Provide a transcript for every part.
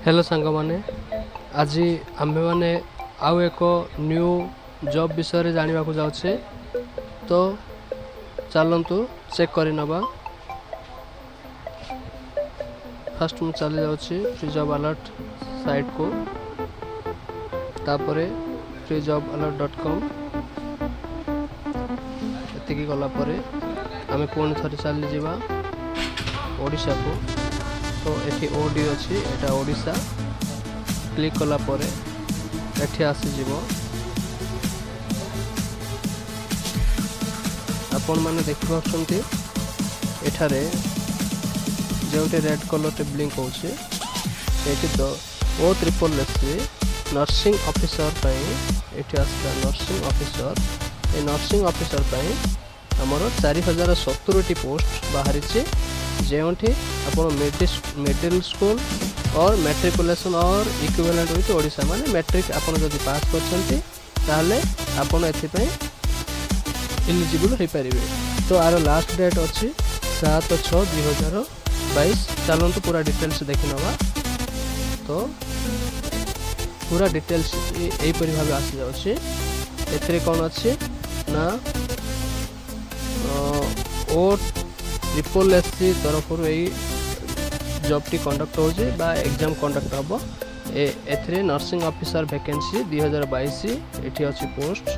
Hello सांग माने आज आम्भे मैंने आउ एक न्यू जॉब विषय जाना जाऊे तो चलतु चेक कर नवा। फर्स्ट मु चली जाऊँ फ्री जॉब अलर्ट साइट को, तापर freejobalert.com एतिकी गलापर आम पुणी थे चली जावा ओडिशा को। तो एठी ओडी अच्छी एटा ओडिशा क्लिक कला परे एठी आसीजिवो। आपण माने देखि पाछंती एठारे जोटे रेड कलर टे ब्लिंक होचे एठी तो ओ ट्रिपल एस नर्सिंग ऑफिसर पई एठी आस्ता नर्सिंग ऑफिसर। ए नर्सिंग ऑफिसर पई हमरो 4070 टी पोस्ट बाहरी छे, जेउठी आपण मिडिल स्कूल और matriculation or equivalent with Odisha माने मैट्रिक आपण जदि पास करछंती ताले आपण एथि पई एलिजिबल होई परिबे। तो आरो लास्ट डेट अछि 7/6/2022। चलंतु पूरा डिटेल्स देखि नवा। तो पूरा डिटेल्स एई परि भाबे आसी जाउछि। एथरे कोन अछि ना ओ ट्रिपल एससी तरफ जॉब टी कंडक्ट हो एग्जाम कंडक्ट हम ए नर्सिंग ऑफिसर वैकेंसी 2022 एठी अच्छी पोस्ट।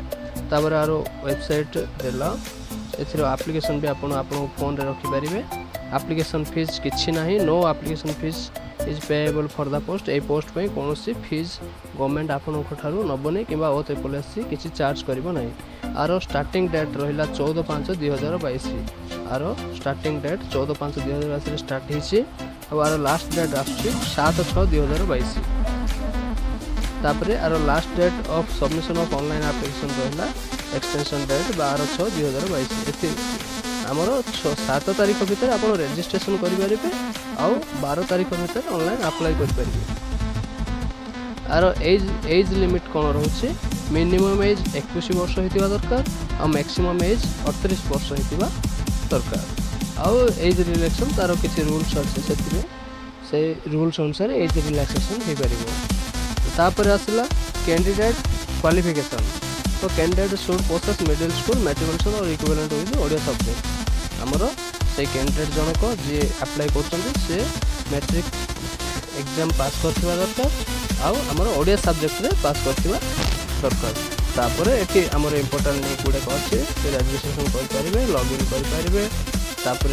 तापर आरो वेबसाइट देला एथिरो एप्लिकेशन भी आपण फोन रे रखि परिबे। एप्लिकेशन फीस किछि नाही, no application fees is payable for the post. ए पोस्ट पे कोनोसी फीस गवर्नमेंट आपण को ठारू नबने किबा ओ ट्रिपल एससी किछि चार्ज करिवो नाही। आरो स्टार्टिंग डेट रहिला 14/5/2022। आरो स्टार्टिंग डेट 14/5/2022 स्टार्ट होइछि और आरो लास्ट डेट आछि 7/6/2022। तापरे आरो last date of submission of online application रहिला एक्सटेंशन डेट 12/6/2022। एति हमरो 7 तारिख भीतर आपण रजिस्ट्रेशन करि परिबे और 12 तारिख भीतर ऑनलाइन अप्लाई करि परिबे। आरो एज लिमिट कोन रहउछि मिनिमम एज 21 वर्ष होइतिबा दरकार और मैक्सिमम एज 38 वर्ष होइतिबा दरकार। आउ एज रिलैक्सेशन तार किसी रूल्स अच्छे से रूल्स अनुसार एज रिलैक्सेशन हो पार। तापर आसला कैंडिडेट क्वालिफिकेशन। तो candidate should possess middle school matriculation or equivalent with Odia subject. आमर से कैंडिडेट जनक जी अप्लाई करछन्ती से मैट्रिक एग्जाम पास करथिबा दरकार आउ हमर ओडिया सब्जेक्ट रे पास करथिबा दरकार। तापर एटी हमर इंपोर्टेंट लिंक गुडे अछि से रजिस्ट्रेशन कर परिबे, लॉगिन कर परिबे। तापर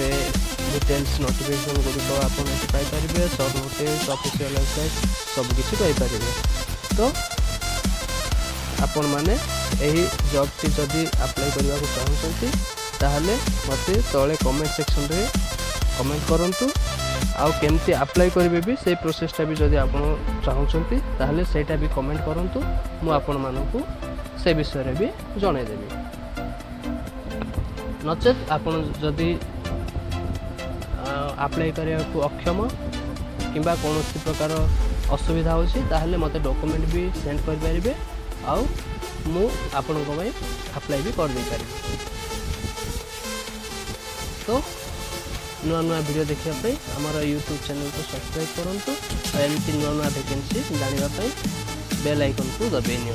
डिटेल्स नोटिफिकेशन गुडी तो आपण एटी पाई परिबे, सब नोटिस ऑफिशियल वेबसाइट सब किछि पाई परिबे। तो आपण माने एही जॉब टी जदी अप्लाई करबा को चाहछन्ती ताहले मते तळे कमेंट सेक्शन रे कमेंट करंतु। आउ केमती अप्लाई करेंगे भी से प्रोसेसटा भी जदि आपण चाहछन्ती ताहले सेटा भी कमेंट करंतु। मु आपण मानकु से विषय रे भी जणाई देबी। नचेत आपण जदि अप्लाई करिया को अक्षम किंबा कोनोसी प्रकार असुविधा होछि ताहले मते डॉक्यूमेंट भी सेंड कर परिबे आउ मु आपण को भाई अप्लाई भी कर दे परिबे। तो नुआ नुआ वीडियो देखिए आमर यूट्यूब चैनल को सब्सक्राइब करूँ और एमती नुआ नुआ वैकेंसी जानापी बेल आइकन को दबाई नि।